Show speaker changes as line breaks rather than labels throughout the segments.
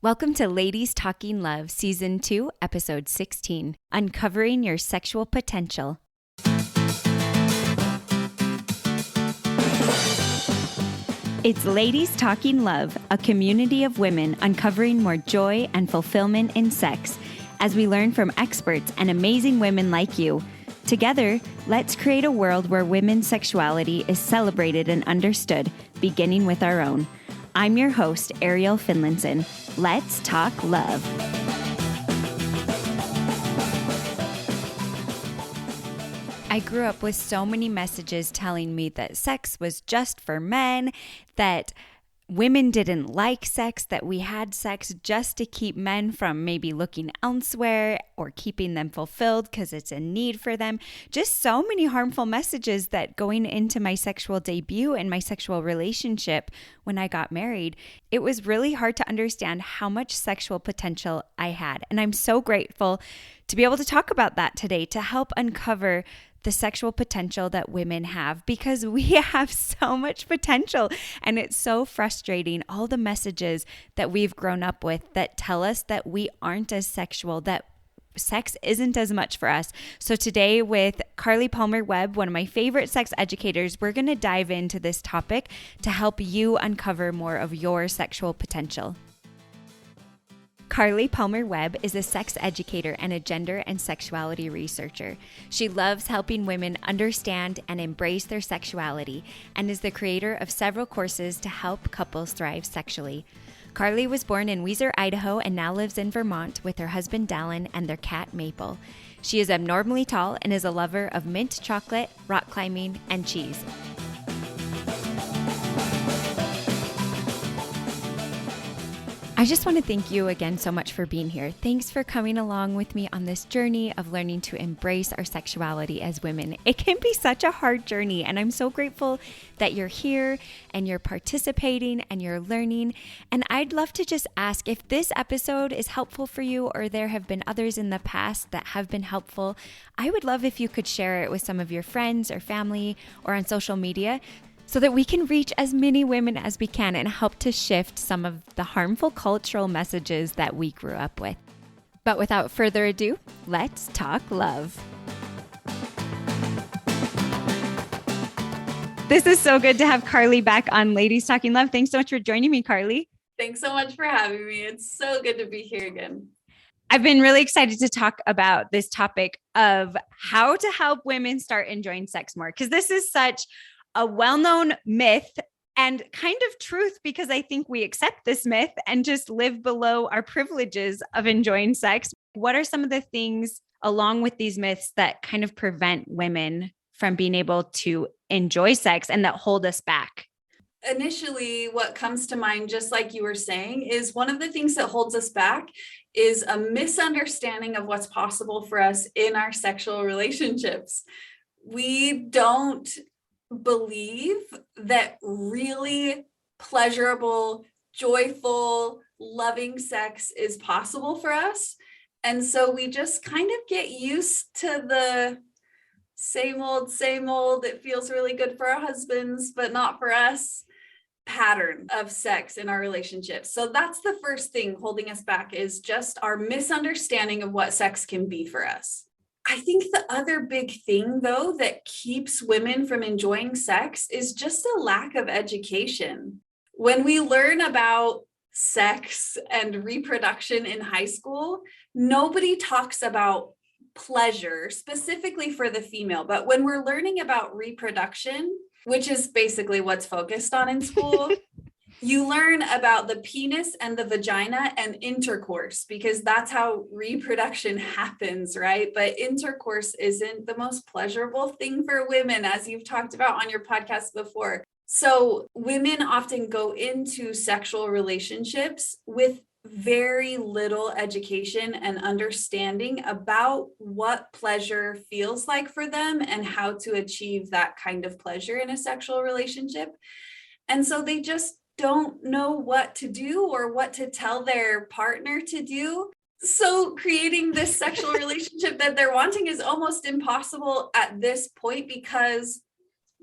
Welcome to Ladies Talking Love, Season 2, Episode 16, Uncovering Your Sexual Potential. It's Ladies Talking Love, a community of women uncovering more joy and fulfillment in sex as we learn from experts and amazing women like you. Together, let's create a world where women's sexuality is celebrated and understood, beginning with our own. I'm your host, Ariel Finlinson. Let's talk love. I grew up with so many messages telling me that sex was just for men, that women didn't like sex, that we had sex just to keep men from maybe looking elsewhere or keeping them fulfilled because it's a need for them. Just so many harmful messages that going into my sexual debut and my sexual relationship when I got married, it was really hard to understand how much sexual potential I had. And I'm so grateful to be able to talk about that today to help uncover the sexual potential that women have, because we have so much potential and it's so frustrating. All the messages that we've grown up with that tell us that we aren't as sexual, that sex isn't as much for us. So today with Carlie Palmer-Webb, one of my favorite sex educators, we're going to dive into this topic to help you uncover more of your sexual potential. Carlie Palmer-Webb is a sex educator and a gender and sexuality researcher. She loves helping women understand and embrace their sexuality and is the creator of several courses to help couples thrive sexually. Carlie was born in Weiser, Idaho, and now lives in Vermont with her husband Dallin and their cat Maple. She is abnormally tall and is a lover of mint chocolate, rock climbing, and cheese. I just want to thank you again so much for being here. Thanks for coming along with me on this journey of learning to embrace our sexuality as women. It can be such a hard journey, and I'm so grateful that you're here and you're participating and you're learning. And I'd love to just ask if this episode is helpful for you, or there have been others in the past that have been helpful. I would love if you could share it with some of your friends or family or on social media, so that we can reach as many women as we can and help to shift some of the harmful cultural messages that we grew up with. But without further ado, let's talk love. This is so good to have Carlie back on Ladies Talking Love. Thanks so much for joining me, Carlie.
Thanks so much for having me. It's so good to be here again.
I've been really excited to talk about this topic of how to help women start enjoying sex more, because this is such a well-known myth and kind of truth, because I think we accept this myth and just live below our privileges of enjoying sex. What are some of the things along with these myths that kind of prevent women from being able to enjoy sex and that hold us back?
Initially, what comes to mind, just like you were saying, is one of the things that holds us back is a misunderstanding of what's possible for us in our sexual relationships. We don't believe that really pleasurable, joyful, loving sex is possible for us. And so we just kind of get used to the same old, it feels really good for our husbands, but not for us, pattern of sex in our relationships. So that's the first thing holding us back, is just our misunderstanding of what sex can be for us. I think the other big thing, though, that keeps women from enjoying sex is just a lack of education. When we learn about sex and reproduction in high school, nobody talks about pleasure specifically for the female. But when we're learning about reproduction, which is basically what's focused on in school, you learn about the penis and the vagina and intercourse, because that's how reproduction happens, right? But intercourse isn't the most pleasurable thing for women, as you've talked about on your podcast before. So women often go into sexual relationships with very little education and understanding about what pleasure feels like for them and how to achieve that kind of pleasure in a sexual relationship. And so they just don't know what to do or what to tell their partner to do. So creating this sexual relationship that they're wanting is almost impossible at this point, because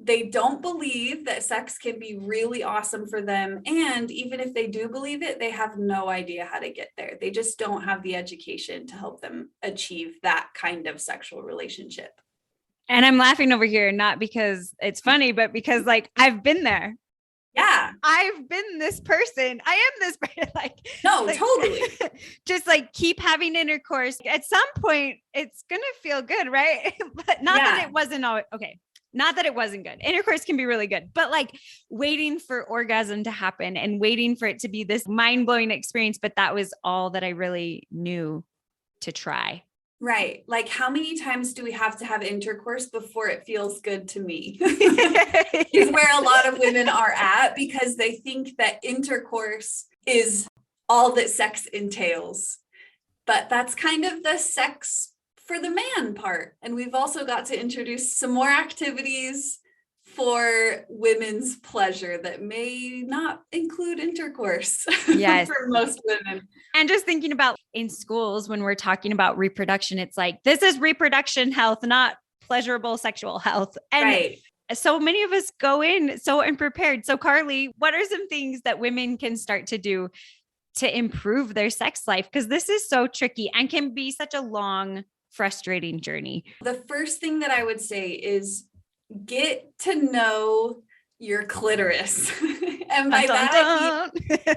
They don't believe that sex can be really awesome for them. And even if they do believe it, they have no idea how to get there. They just don't have the education to help them achieve that kind of sexual relationship.
And I'm laughing over here, not because it's funny, but because like I've been there.
Yeah.
I've been this person. I am this person.
No, totally.
Just like keep having intercourse. At some point, it's going to feel good, right? But not that it wasn't always okay. Not that it wasn't good. Intercourse can be really good, but like waiting for orgasm to happen and waiting for it to be this mind-blowing experience. But that was all that I really knew to try.
Right. Like how many times do we have to have intercourse before it feels good to me? Is where a lot of women are at, because they think that intercourse is all that sex entails. But that's kind of the sex for the man part. And we've also got to introduce some more activities for women's pleasure that may not include intercourse.
Yes.
For most women.
And just thinking about in schools, when we're talking about reproduction, it's like, this is reproduction health, not pleasurable sexual health. And
right.
So many of us go in so unprepared. So Carlie, what are some things that women can start to do to improve their sex life? Because this is so tricky and can be such a long, frustrating journey.
The first thing that I would say is get to know your clitoris. And by that,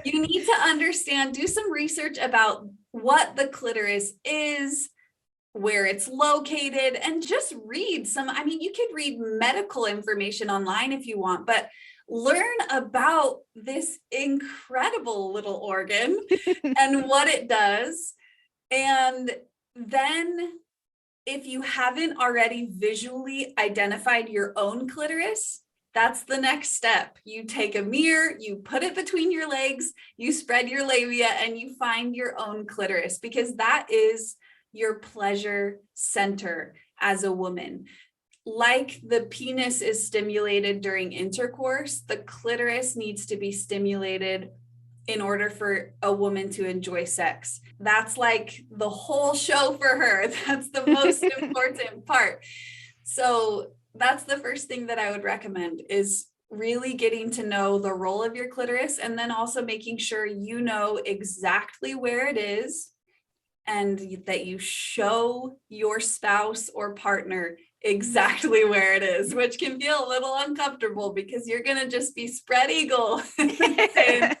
you need to understand, do some research about what the clitoris is, where it's located, and just read some. I mean, you could read medical information online if you want, but learn about this incredible little organ and what it does. And then if you haven't already visually identified your own clitoris, that's the next step. You take a mirror, you put it between your legs, you spread your labia, and you find your own clitoris, because that is your pleasure center as a woman. Like the penis is stimulated during intercourse, the clitoris needs to be stimulated in order for a woman to enjoy sex. That's like the whole show for her. That's the most important part. So that's the first thing that I would recommend, is really getting to know the role of your clitoris, and then also making sure you know exactly where it is, and that you show your spouse or partner exactly where it is, which can feel a little uncomfortable because you're going to just be spread eagle saying,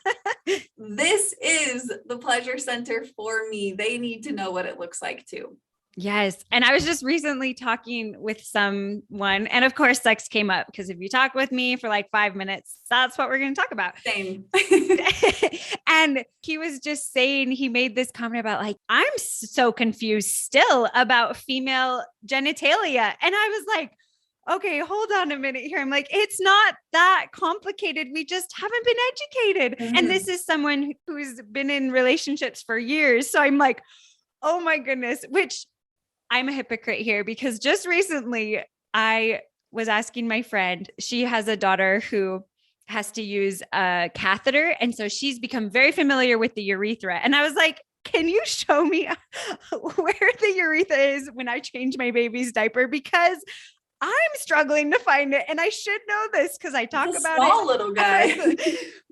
this is the pleasure center for me. They need to know what it looks like too.
Yes. And I was just recently talking with someone, and of course, sex came up, because if you talk with me for like 5 minutes, that's what we're going to talk about.
Same.
And he was just saying, he made this comment about like, I'm so confused still about female genitalia. And I was like, okay, hold on a minute here. I'm like, it's not that complicated. We just haven't been educated. Mm-hmm. And this is someone who's been in relationships for years. So I'm like, oh my goodness, which I'm a hypocrite here, because just recently I was asking my friend, she has a daughter who has to use a catheter. And so she's become very familiar with the urethra. And I was like, can you show me where the urethra is when I change my baby's diaper? Because I'm struggling to find it. And I should know this because I talk about
small little guy.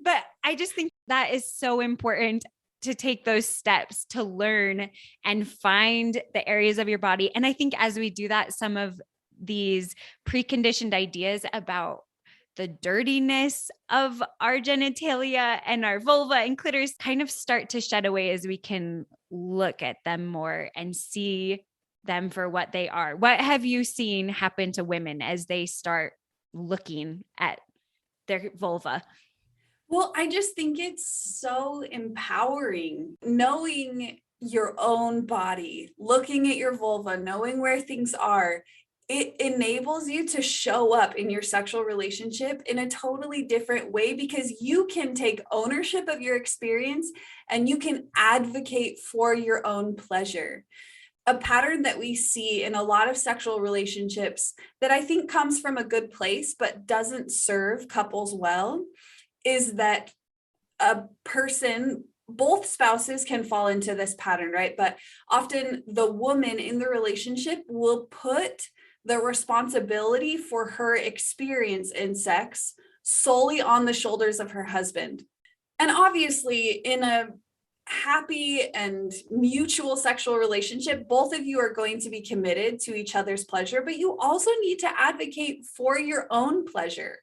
But I just think that is so important, to take those steps to learn and find the areas of your body. And I think as we do that, some of these preconditioned ideas about the dirtiness of our genitalia and our vulva and clitoris kind of start to shed away as we can look at them more and see them for what they are. What have you seen happen to women as they start looking at their vulva?
Well, I just think it's so empowering, knowing your own body, looking at your vulva, knowing where things are. It enables you to show up in your sexual relationship in a totally different way, because you can take ownership of your experience and you can advocate for your own pleasure. A pattern that we see in a lot of sexual relationships that I think comes from a good place but doesn't serve couples well is that a person, both spouses can fall into this pattern, right? But often the woman in the relationship will put the responsibility for her experience in sex solely on the shoulders of her husband. And obviously, in a happy and mutual sexual relationship, both of you are going to be committed to each other's pleasure, but you also need to advocate for your own pleasure.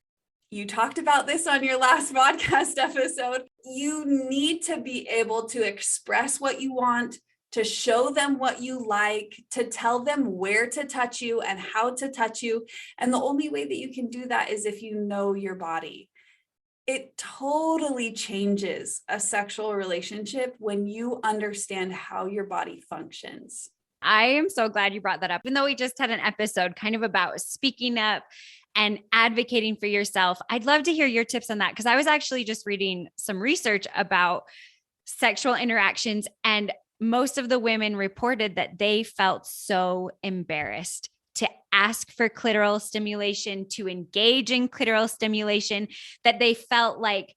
You talked about this on your last podcast episode. You need to be able to express what you want, to show them what you like, to tell them where to touch you and how to touch you. And the only way that you can do that is if you know your body. It totally changes a sexual relationship when you understand how your body functions.
I am so glad you brought that up. Even though we just had an episode kind of about speaking up and advocating for yourself, I'd love to hear your tips on that, because I was actually just reading some research about sexual interactions, and most of the women reported that they felt so embarrassed to ask for clitoral stimulation, to engage in clitoral stimulation, that they felt like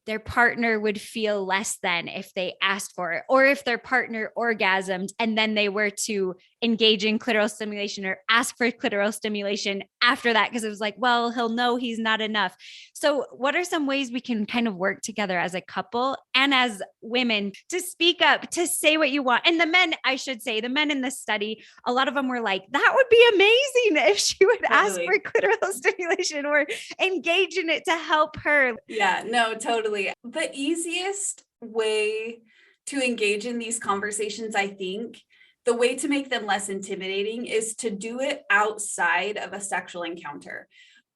their partner would feel less than if they asked for it, or if their partner orgasmed and then they were to engage in clitoral stimulation or ask for clitoral stimulation after that, because it was like, well, he'll know he's not enough. So what are some ways we can kind of work together as a couple and as women to speak up, to say what you want? And the men, I should say, the men in this study, a lot of them were like, that would be amazing if she would ask for clitoral stimulation or engage in it to help her.
Yeah, no, totally. The easiest way to engage in these conversations, I think, the way to make them less intimidating is to do it outside of a sexual encounter.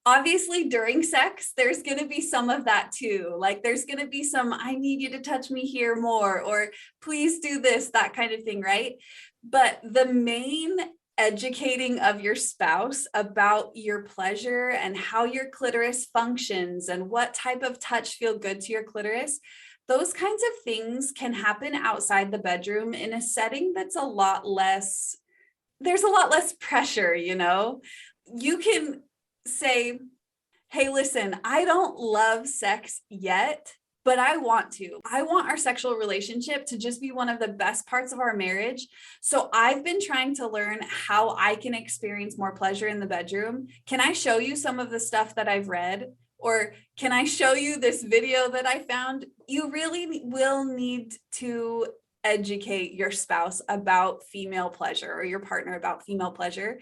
Obviously, during sex, there's going to be some of that too. Like there's going to be some, I need you to touch me here more, or please do this, that kind of thing, right? But the main educating of your spouse about your pleasure and how your clitoris functions and what type of touch feel good to your clitoris, those kinds of things can happen outside the bedroom in a setting that's a lot less, there's a lot less pressure, you know? You can say, hey, listen, I don't love sex yet, but I want to. I want our sexual relationship to just be one of the best parts of our marriage. So I've been trying to learn how I can experience more pleasure in the bedroom. Can I show you some of the stuff that I've read? Or can I show you this video that I found? You really will need to educate your spouse about female pleasure, or your partner about female pleasure.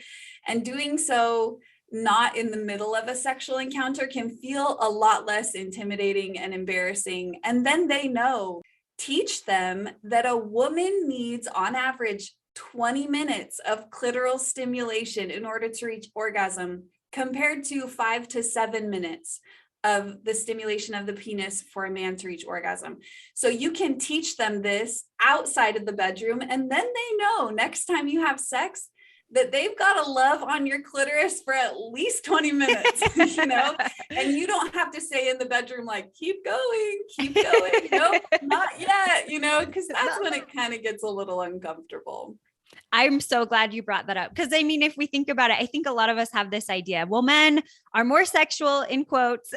And doing so not in the middle of a sexual encounter can feel a lot less intimidating and embarrassing. And then they know. Teach them that a woman needs on average 20 minutes of clitoral stimulation in order to reach orgasm, compared to 5 to 7 minutes of the stimulation of the penis for a man to reach orgasm. So you can teach them this outside of the bedroom, and then they know next time you have sex that they've got to love on your clitoris for at least 20 minutes, you know, and you don't have to say in the bedroom, like, keep going. Nope, not yet, you know, because that's when it kind of gets a little uncomfortable.
I'm so glad you brought that up. Because I mean, if we think about it, I think a lot of us have this idea, well, men are more sexual, in quotes,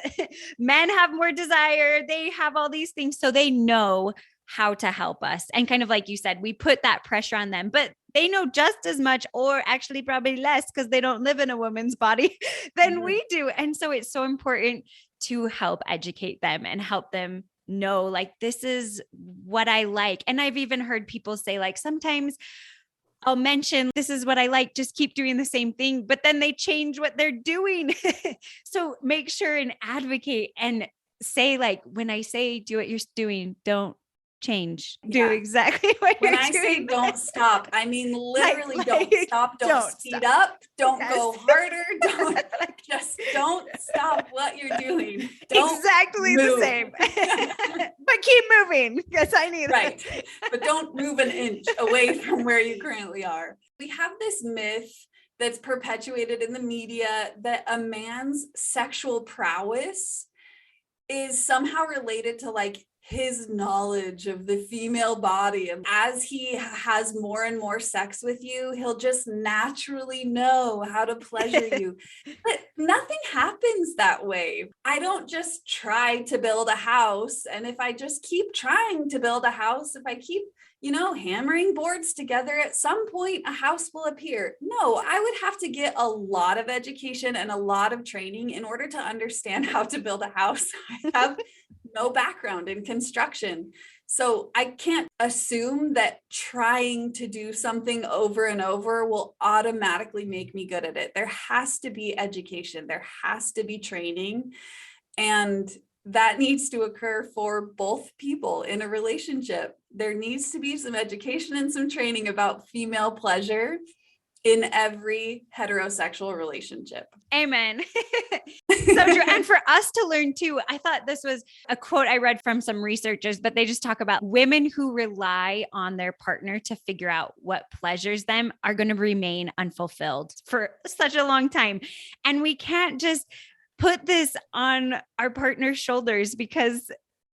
men have more desire. They have all these things. So they know how to help us. And kind of like you said, we put that pressure on them, but they know just as much, or actually probably less, because they don't live in a woman's body than we do. And so it's so important to help educate them and help them know, like, this is what I like. And I've even heard people say, like, sometimes I'll mention, this is what I like, just keep doing the same thing, but then they change what they're doing. So make sure and advocate and say, like, when I say do what you're doing, don't change. Do exactly what you're doing.
When I say don't stop, I mean literally
like,
don't stop. Don't speed up. Don't go harder. Don't just don't stop what you're doing. Don't
exactly
move.
The same. But keep moving, because I need
right. But don't move an inch away from where you currently are. We have this myth that's perpetuated in the media that a man's sexual prowess is somehow related to like his knowledge of the female body. And as he has more and more sex with you, he'll just naturally know how to pleasure you. But nothing happens that way. I don't just try to build a house. And if I just keep trying to build a house, if I keep hammering boards together, at some point a house will appear. No, I would have to get a lot of education and a lot of training in order to understand how to build a house. I have no background in construction. So I can't assume that trying to do something over and over will automatically make me good at it. There has to be education, there has to be training, and that needs to occur for both people in a relationship. There needs to be some education and some training about female pleasure in every heterosexual relationship.
Amen. So true. And for us to learn too, I thought this was a quote I read from some researchers, but they just talk about women who rely on their partner to figure out what pleasures them are going to remain unfulfilled for such a long time. And we can't just put this on our partner's shoulders because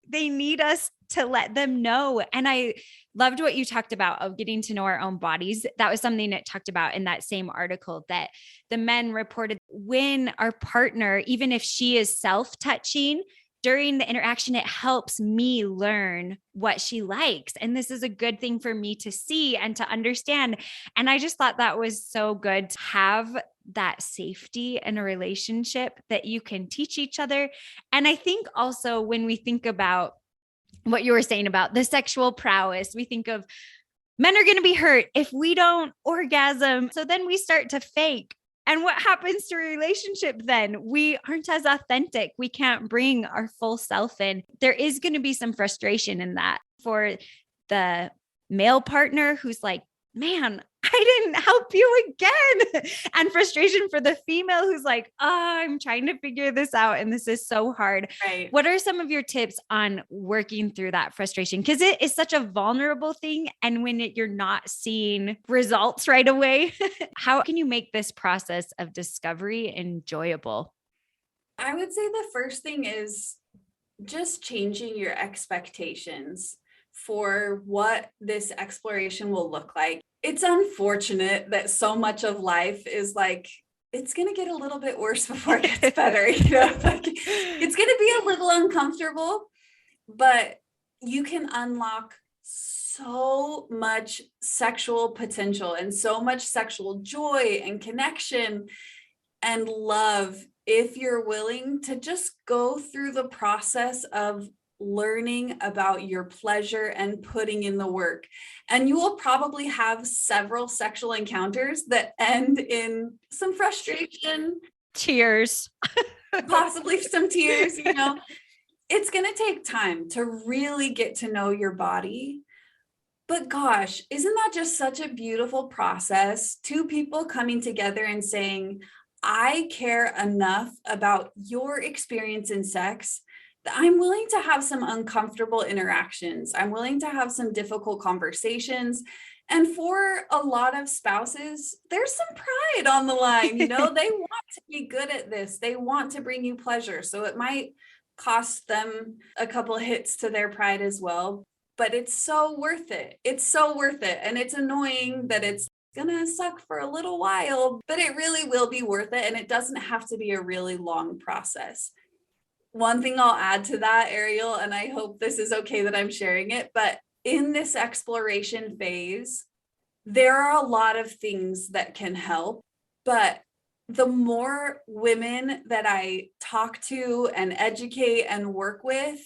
they need us to let them know. And I loved what you talked about of getting to know our own bodies. That was something it talked about in that same article, that the men reported when our partner, even if she is self-touching during the interaction, it helps me learn what she likes. And this is a good thing for me to see and to understand. And I just thought that was so good to have that safety in a relationship that you can teach each other. And I think also when we think about what you were saying about the sexual prowess, we think of men are going to be hurt if we don't orgasm. So then we start to fake. And what happens to a relationship then? We aren't as authentic. We can't bring our full self in. There is going to be some frustration in that for the male partner who's like, man, I didn't help you again. And frustration for the female who's like, oh, I'm trying to figure this out and this is so hard.
Right.
What are some of your tips on working through that frustration? Because it is such a vulnerable thing. And when you're not seeing results right away, how can you make this process of discovery enjoyable?
I would say the first thing is just changing your expectations for what this exploration will look like. It's unfortunate that so much of life is like, it's going to get a little bit worse before it gets better. Like, it's going to be a little uncomfortable, but you can unlock so much sexual potential and so much sexual joy and connection and love if you're willing to just go through the process of learning about your pleasure and putting in the work. And you will probably have several sexual encounters that end in some frustration,
tears,
possibly some tears. It's going to take time to really get to know your body. But gosh, isn't that just such a beautiful process? Two people coming together and saying, I care enough about your experience in sex that I'm willing to have some uncomfortable interactions. I'm willing to have some difficult conversations. And for a lot of spouses, there's some pride on the line. They want to be good at this. They want to bring you pleasure. So it might cost them a couple hits to their pride as well. But it's so worth it. It's so worth it. And it's annoying that it's gonna suck for a little while, but it really will be worth it. And it doesn't have to be a really long process. One thing I'll add to that, Ariel, and I hope this is okay that I'm sharing it, but in this exploration phase, there are a lot of things that can help, but the more women that I talk to and educate and work with,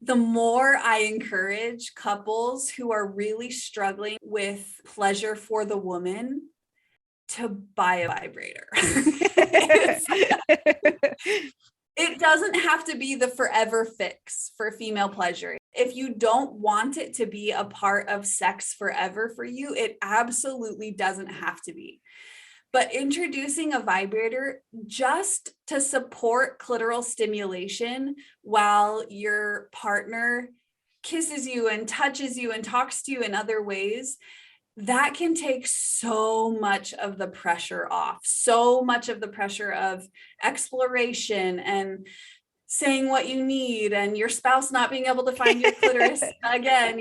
the more I encourage couples who are really struggling with pleasure for the woman to buy a vibrator. It doesn't have to be the forever fix for female pleasure. If you don't want it to be a part of sex forever for you, it absolutely doesn't have to be. But introducing a vibrator just to support clitoral stimulation while your partner kisses you and touches you and talks to you in other ways, that can take so much of the pressure off, so much of the pressure of exploration and saying what you need and your spouse not being able to find your clitoris again,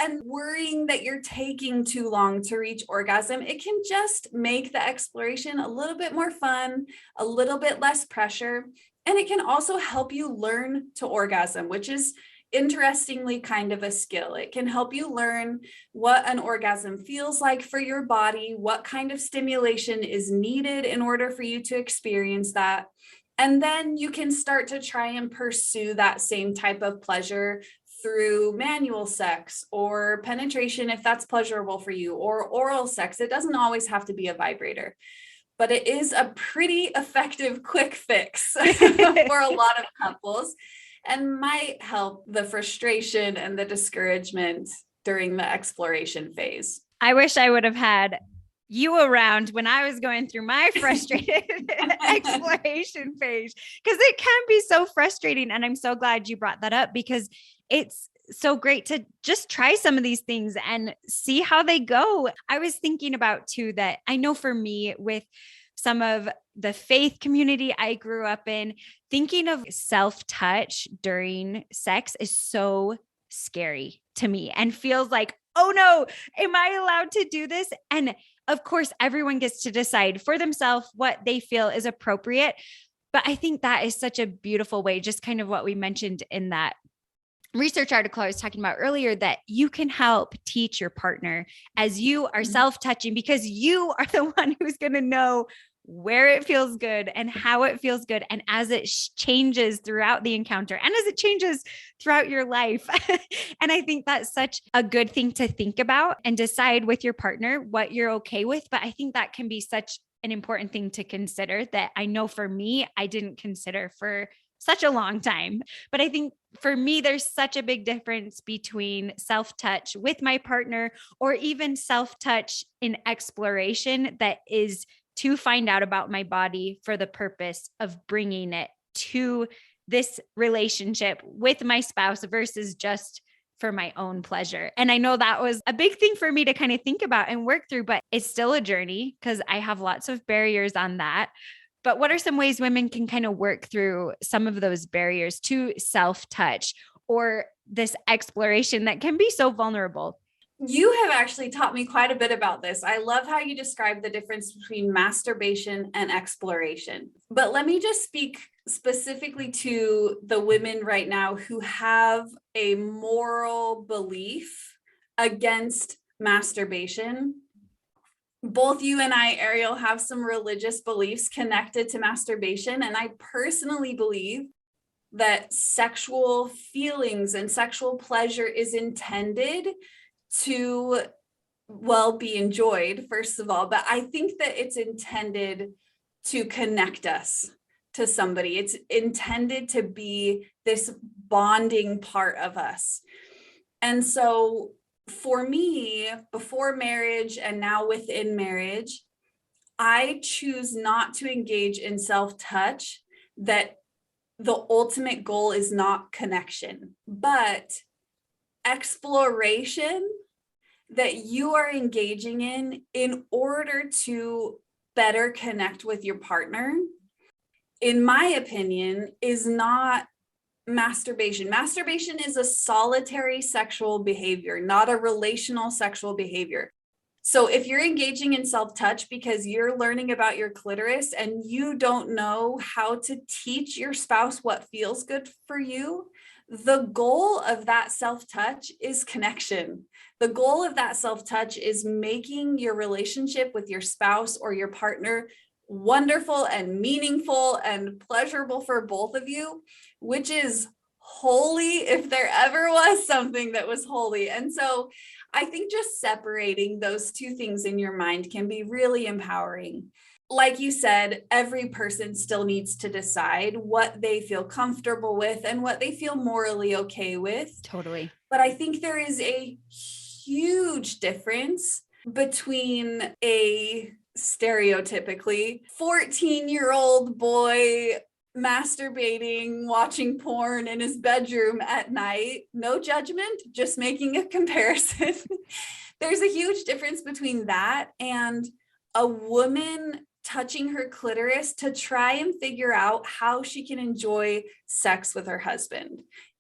and worrying that you're taking too long to reach orgasm, it can just make the exploration a little bit more fun, a little bit less pressure. And it can also help you learn to orgasm, which is interestingly kind of a skill. It can help you learn what an orgasm feels like for your body, what kind of stimulation is needed in order for you to experience that. And then you can start to try and pursue that same type of pleasure through manual sex or penetration, if that's pleasurable for you, or oral sex. It doesn't always have to be a vibrator, but it is a pretty effective quick fix for a lot of couples and might help the frustration and the discouragement during the exploration phase.
I wish I would have had you around when I was going through my frustrated exploration phase, because it can be so frustrating. And I'm so glad you brought that up, because it's so great to just try some of these things and see how they go. I was thinking about too, that I know for me, with some of the faith community I grew up in, thinking of self-touch during sex is so scary to me and feels like, oh no, am I allowed to do this? And of course, everyone gets to decide for themselves what they feel is appropriate. But I think that is such a beautiful way, just kind of what we mentioned in that research article I was talking about earlier, that you can help teach your partner as you are self-touching, because you are the one who's going to know where it feels good and how it feels good. And as it changes throughout the encounter and as it changes throughout your life. And I think that's such a good thing to think about and decide with your partner what you're okay with. But I think that can be such an important thing to consider that I know for me, I didn't consider for such a long time. But I think for me, there's such a big difference between self-touch with my partner or even self-touch in exploration that is to find out about my body for the purpose of bringing it to this relationship with my spouse versus just for my own pleasure. And I know that was a big thing for me to kind of think about and work through, but it's still a journey because I have lots of barriers on that. But what are some ways women can kind of work through some of those barriers to self-touch or this exploration that can be so vulnerable?
You have actually taught me quite a bit about this. I love how you describe the difference between masturbation and exploration. But let me just speak specifically to the women right now who have a moral belief against masturbation. Both you and I, Ariel, have some religious beliefs connected to masturbation. And I personally believe that sexual feelings and sexual pleasure is intended to, well, be enjoyed, first of all, but I think that it's intended to connect us to somebody. It's intended to be this bonding part of us. And so for me, before marriage and now within marriage, I choose not to engage in self-touch that the ultimate goal is not connection, but exploration that you are engaging in order to better connect with your partner, in my opinion, is not masturbation. Masturbation is a solitary sexual behavior, not a relational sexual behavior. So if you're engaging in self-touch because you're learning about your clitoris and you don't know how to teach your spouse what feels good for you, the goal of that self-touch is connection. The goal of that self-touch is making your relationship with your spouse or your partner wonderful and meaningful and pleasurable for both of you, which is holy if there ever was something that was holy. And so I think just separating those two things in your mind can be really empowering. Like you said, every person still needs to decide what they feel comfortable with and what they feel morally okay with.
Totally.
But I think there is a huge difference between a stereotypically 14-year-old boy masturbating, watching porn in his bedroom at night. No judgment, just making a comparison. There's a huge difference between that and a woman touching her clitoris to try and figure out how she can enjoy sex with her husband.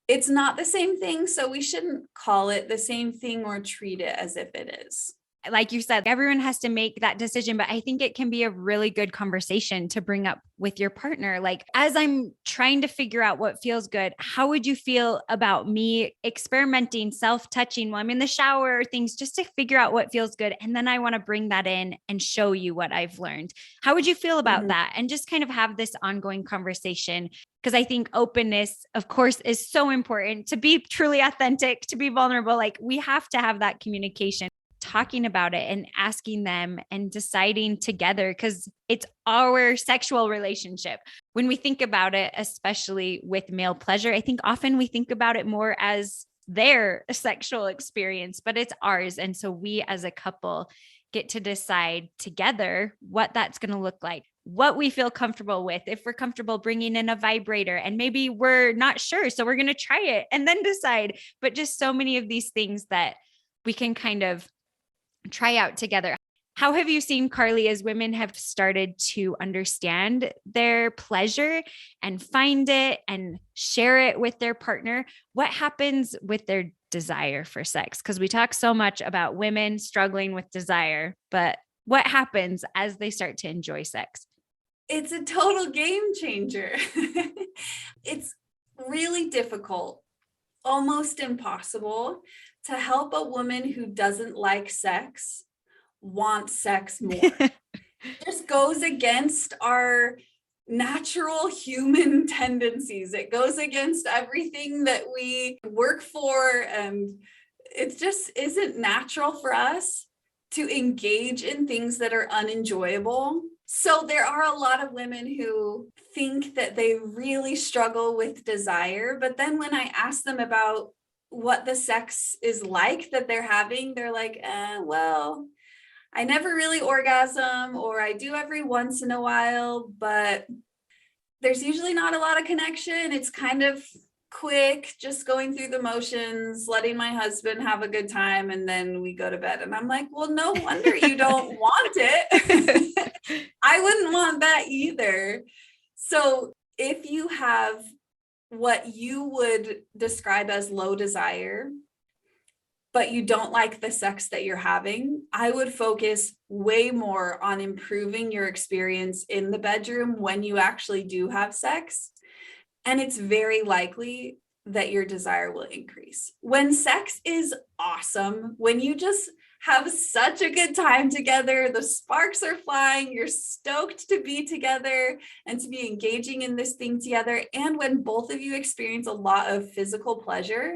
It's not the same thing, so we shouldn't call it the same thing or treat it as if it is.
Like you said, everyone has to make that decision, but I think it can be a really good conversation to bring up with your partner. Like, as I'm trying to figure out what feels good, how would you feel about me experimenting, self-touching while I'm in the shower or things, just to figure out what feels good? And then I want to bring that in and show you what I've learned. How would you feel about that? And just kind of have this ongoing conversation. Because I think openness, of course, is so important to be truly authentic, to be vulnerable. Like, we have to have that communication, talking about it and asking them and deciding together, because it's our sexual relationship. When we think about it, especially with male pleasure, I think often we think about it more as their sexual experience, but it's ours. And so we as a couple get to decide together what that's going to look like, what we feel comfortable with. If we're comfortable bringing in a vibrator, and maybe we're not sure, so we're going to try it and then decide. But just so many of these things that we can kind of try out together. How have you seen, Carlie, as women have started to understand their pleasure and find it and share it with their partner? What happens with their desire for sex? Because we talk so much about women struggling with desire, but what happens as they start to enjoy sex?
It's a total game changer. It's really difficult, almost impossible, to help a woman who doesn't like sex want sex more. It just goes against our natural human tendencies. It goes against everything that we work for, and it just isn't natural for us to engage in things that are unenjoyable. So there are a lot of women who think that they really struggle with desire, but then when I ask them about what the sex is like that they're having, they're like, well, I never really orgasm, or I do every once in a while, but there's usually not a lot of connection. It's kind of quick, just going through the motions, letting my husband have a good time, and then we go to bed. And I'm like, well, no wonder you don't want it. I wouldn't want that either. So if you have what you would describe as low desire, but you don't like the sex that you're having, I would focus way more on improving your experience in the bedroom when you actually do have sex. And it's very likely that your desire will increase. When sex is awesome, when you just have such a good time together, the sparks are flying, you're stoked to be together and to be engaging in this thing together, and when both of you experience a lot of physical pleasure,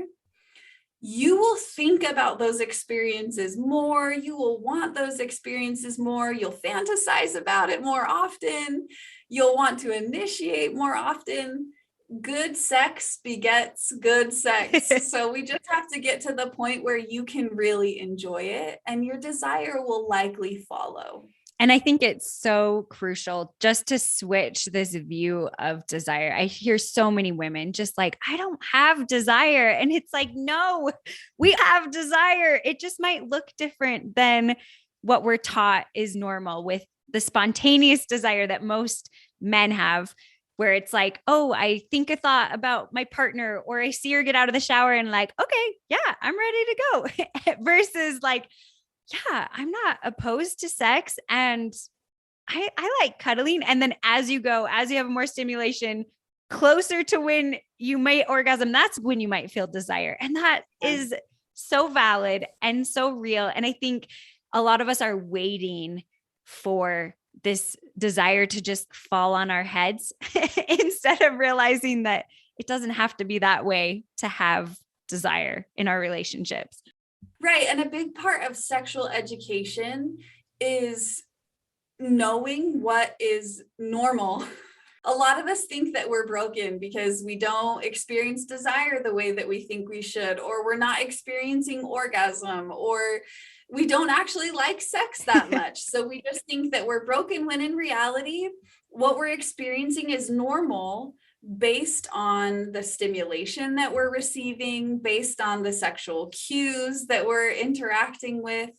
you will think about those experiences more. You will want those experiences more. You'll fantasize about it more often. You'll want to initiate more often. Good sex begets good sex. So we just have to get to the point where you can really enjoy it, and your desire will likely follow.
And I think it's so crucial just to switch this view of desire. I hear so many women just like, I don't have desire. And it's like, no, we have desire. It just might look different than what we're taught is normal, with the spontaneous desire that most men have, where it's like, oh, I think a thought about my partner, or I see her get out of the shower and like, okay, yeah, I'm ready to go. Versus like, yeah, I'm not opposed to sex, and I like cuddling. And then as you have more stimulation closer to when you may orgasm, that's when you might feel desire. And that is so valid and so real. And I think a lot of us are waiting for this desire to just fall on our heads instead of realizing that it doesn't have to be that way to have desire in our relationships.
Right. And a big part of sexual education is knowing what is normal. A lot of us think that we're broken because we don't experience desire the way that we think we should, or we're not experiencing orgasm, or we don't actually like sex that much. So we just think that we're broken, when in reality, what we're experiencing is normal, based on the stimulation that we're receiving, based on the sexual cues that we're interacting with.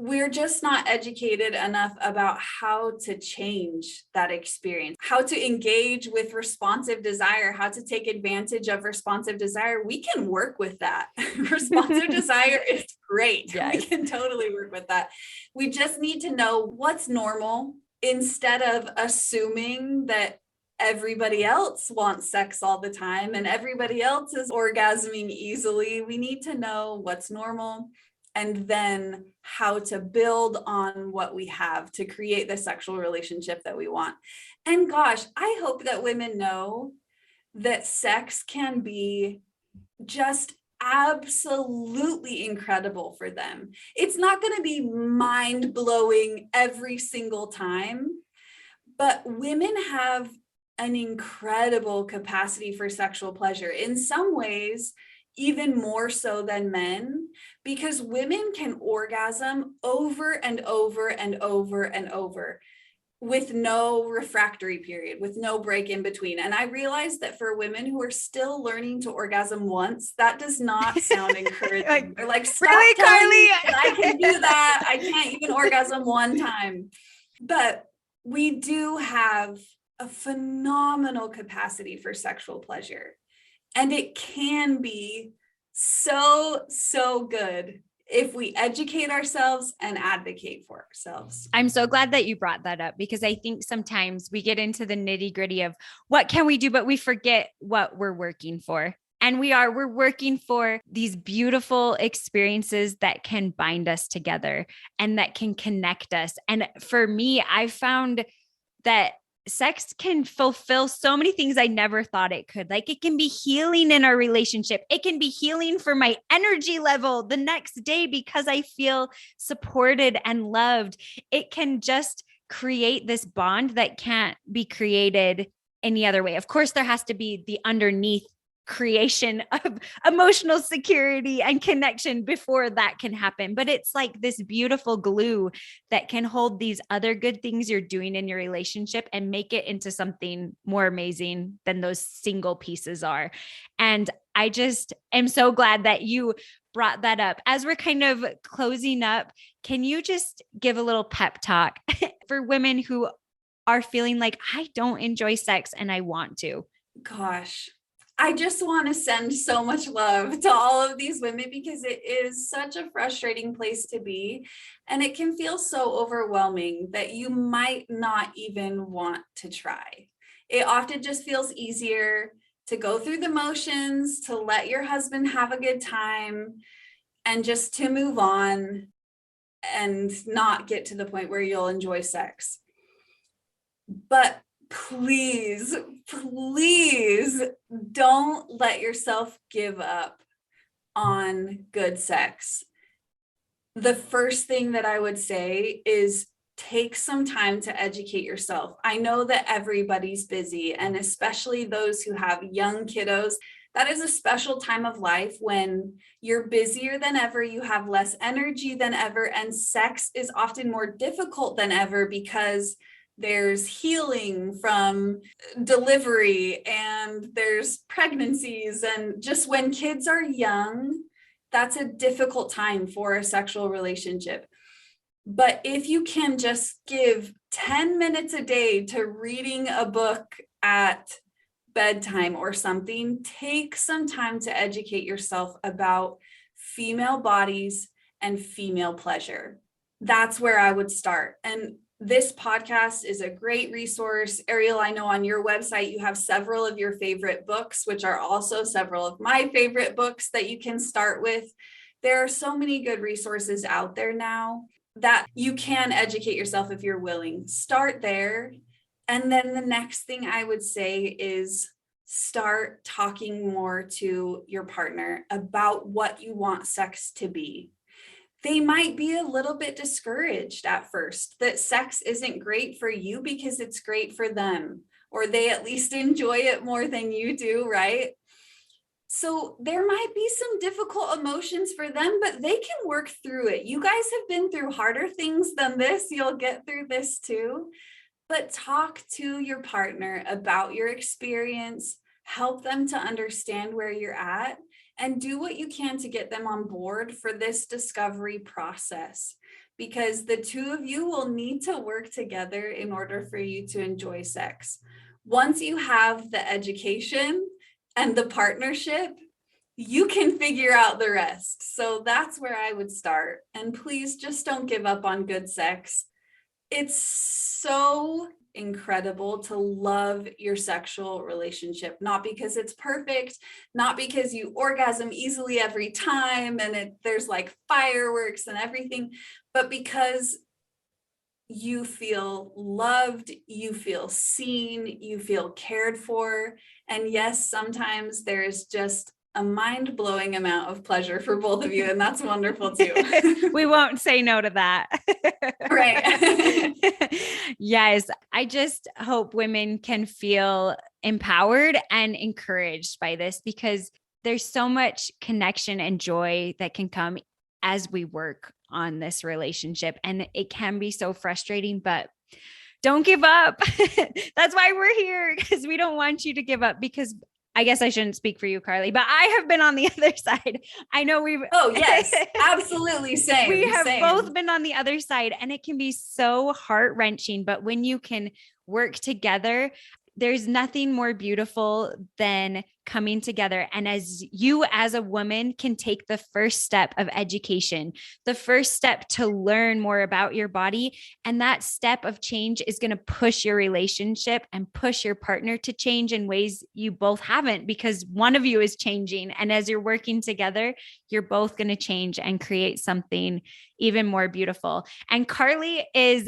we're just not educated enough about how to change that experience, how to engage with responsive desire, how to take advantage of responsive desire. We can work with that. Responsive desire is great.
Yes.
We can totally work with that. We just need to know what's normal instead of assuming that everybody else wants sex all the time and everybody else is orgasming easily. We need to know what's normal and then how to build on what we have to create the sexual relationship that we want. And gosh, I hope that women know that sex can be just absolutely incredible for them. It's not going to be mind-blowing every single time, but women have an incredible capacity for sexual pleasure. In some ways, even more so than men, because women can orgasm over and over and over and over with no refractory period, with no break in between. And I realized that for women who are still learning to orgasm once, that does not sound encouraging. They're like, stop
really,
telling me
Carlie?
that I can do that. I can't even orgasm one time. But we do have a phenomenal capacity for sexual pleasure. And it can be so, so good if we educate ourselves and advocate for ourselves.
I'm so glad that you brought that up, because I think sometimes we get into the nitty gritty of what can we do, but we forget what we're working for. And we're working for these beautiful experiences that can bind us together and that can connect us. And for me, I found that sex can fulfill so many things I never thought it could. Like, it can be healing in our relationship. It can be healing for my energy level the next day because I feel supported and loved. It can just create this bond that can't be created any other way. Of course, there has to be the underneath creation of emotional security and connection before that can happen. But it's like this beautiful glue that can hold these other good things you're doing in your relationship and make it into something more amazing than those single pieces are. And I just am so glad that you brought that up. As we're kind of closing up, can you just give a little pep talk for women who are feeling like, I don't enjoy sex and I want to?
Gosh, I just want to send so much love to all of these women because it is such a frustrating place to be. And it can feel so overwhelming that you might not even want to try. It often just feels easier to go through the motions, to let your husband have a good time, and just to move on and not get to the point where you'll enjoy sex. But please, please don't let yourself give up on good sex. The first thing that I would say is take some time to educate yourself. I know that everybody's busy, and especially those who have young kiddos. That is a special time of life when you're busier than ever, you have less energy than ever, and sex is often more difficult than ever because there's healing from delivery and there's pregnancies. And just when kids are young, that's a difficult time for a sexual relationship. But if you can just give 10 minutes a day to reading a book at bedtime or something, take some time to educate yourself about female bodies and female pleasure. That's where I would start. And this podcast is a great resource. Ariel, I know on your website, you have several of your favorite books, which are also several of my favorite books that you can start with. There are so many good resources out there now that you can educate yourself if you're willing. Start there. And then the next thing I would say is start talking more to your partner about what you want sex to be. They might be a little bit discouraged at first that sex isn't great for you because it's great for them, or they at least enjoy it more than you do, right? So there might be some difficult emotions for them, but they can work through it. You guys have been through harder things than this. You'll get through this too. But talk to your partner about your experience, help them to understand where you're at, and do what you can to get them on board for this discovery process, because the two of you will need to work together in order for you to enjoy sex. Once you have the education and the partnership, you can figure out the rest. So that's where I would start. And please just don't give up on good sex. It's so incredible to love your sexual relationship, not because it's perfect, not because you orgasm easily every time and there's like fireworks and everything, but because you feel loved, you feel seen, you feel cared for. And yes, sometimes there's just a mind-blowing amount of pleasure for both of you, and that's wonderful too.
We won't say no to that.
Right.
Yes, I just hope women can feel empowered and encouraged by this, because there's so much connection and joy that can come as we work on this relationship. And it can be so frustrating, but don't give up. That's why we're here, because we don't want you to give up, because I guess I shouldn't speak for you, Carlie, but I have been on the other side. I know
Oh, yes, absolutely. Same.
We have
same.
both been on the other side, and it can be so heart-wrenching. But when you can work together, there's nothing more beautiful than coming together. And as a woman can take the first step of education, the first step to learn more about your body. And that step of change is going to push your relationship and push your partner to change in ways you both haven't, because one of you is changing. And as you're working together, you're both going to change and create something even more beautiful. And Carlie is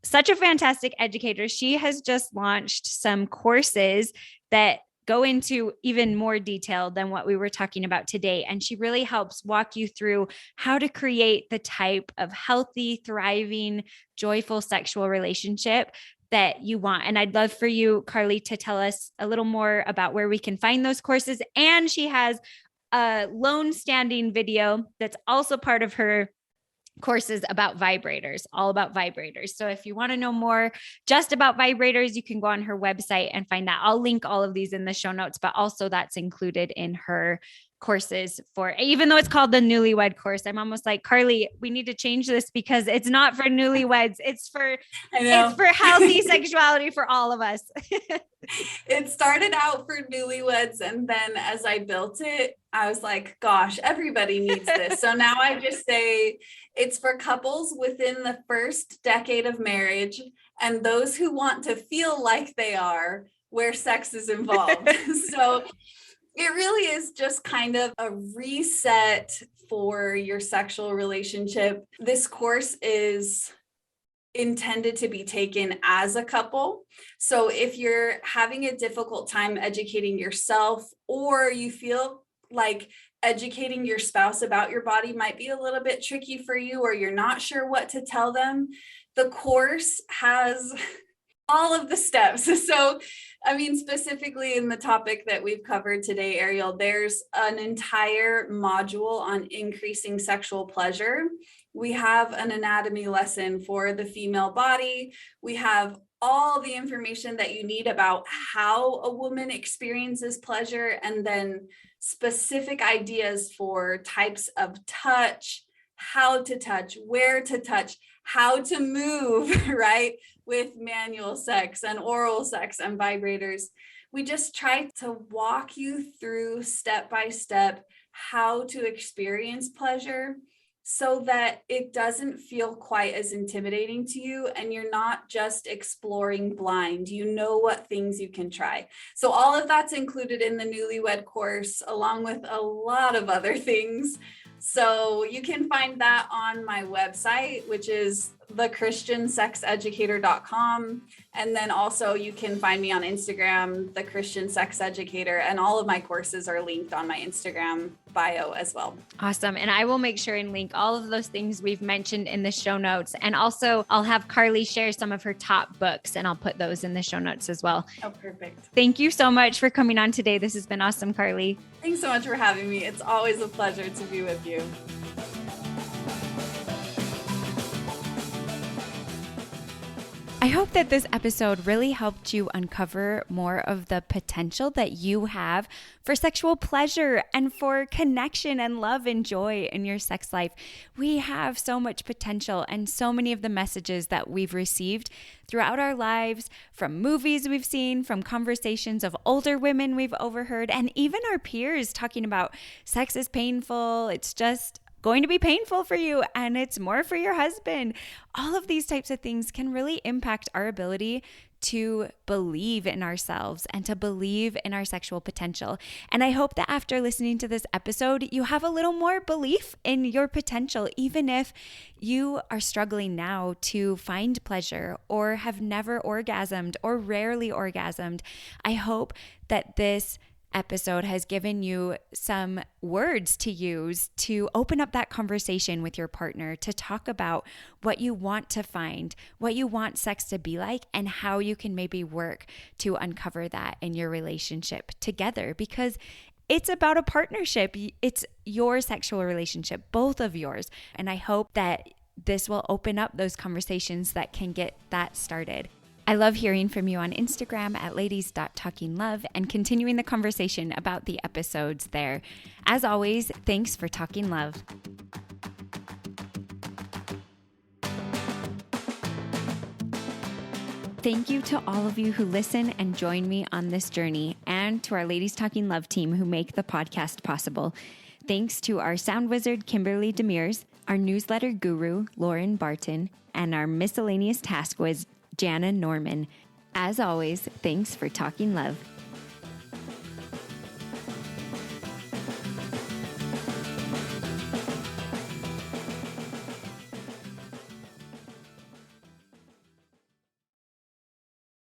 such a fantastic educator. She has just launched some courses that go into even more detail than what we were talking about today. And she really helps walk you through how to create the type of healthy, thriving, joyful sexual relationship that you want. And I'd love for you, Carlie, to tell us a little more about where we can find those courses. And she has a lone standing video that's also part of her courses about vibrators, all about vibrators. So if you want to know more just about vibrators, you can go on her website and find that. I'll link all of these in the show notes, but also that's included in her courses for, even though it's called the newlywed course, I'm almost like, Carlie, we need to change this, because it's not for newlyweds. It's for healthy sexuality for all of us.
It started out for newlyweds, and then as I built it, I was like, gosh, everybody needs this. So now I just say it's for couples within the first decade of marriage and those who want to feel like they are where sex is involved. So it really is just kind of a reset for your sexual relationship. This course is intended to be taken as a couple. So if you're having a difficult time educating yourself, or you feel like educating your spouse about your body might be a little bit tricky for you, or you're not sure what to tell them, the course has all of the steps. So, I mean, specifically in the topic that we've covered today, Ariel, there's an entire module on increasing sexual pleasure. We have an anatomy lesson for the female body. We have all the information that you need about how a woman experiences pleasure, and then specific ideas for types of touch, how to touch, where to touch, how to move, right? With manual sex and oral sex and vibrators. We just try to walk you through step by step how to experience pleasure, so that it doesn't feel quite as intimidating to you, and you're not just exploring blind. You know what things you can try. So all of that's included in the newlywed course, along with a lot of other things. So you can find that on my website, which is thechristiansexeducator.com. And then also you can find me on Instagram, The Christian Sex Educator, and all of my courses are linked on my Instagram bio as well.
Awesome. And I will make sure and link all of those things we've mentioned in the show notes. And also I'll have Carlie share some of her top books, and I'll put those in the show notes as well.
Oh, perfect.
Thank you so much for coming on today. This has been awesome, Carlie.
Thanks so much for having me. It's always a pleasure to be with you.
I hope that this episode really helped you uncover more of the potential that you have for sexual pleasure and for connection and love and joy in your sex life. We have so much potential, and so many of the messages that we've received throughout our lives, from movies we've seen, from conversations of older women we've overheard, and even our peers talking about sex is painful, it's just going to be painful for you, and it's more for your husband. All of these types of things can really impact our ability to believe in ourselves and to believe in our sexual potential. And I hope that after listening to this episode, you have a little more belief in your potential, even if you are struggling now to find pleasure or have never orgasmed or rarely orgasmed. I hope that this episode has given you some words to use to open up that conversation with your partner, to talk about what you want to find, what you want sex to be like, and how you can maybe work to uncover that in your relationship together, because it's about a partnership. It's your sexual relationship, both of yours. And I hope that this will open up those conversations that can get that started. I love hearing from you on Instagram at ladies.talkinglove and continuing the conversation about the episodes there. As always, thanks for talking love. Thank you to all of you who listen and join me on this journey, and to our Ladies Talking Love team who make the podcast possible. Thanks to our sound wizard, Kimberly Demers, our newsletter guru, Lauren Barton, and our miscellaneous task whiz, Jana Norman. As always, thanks for talking love.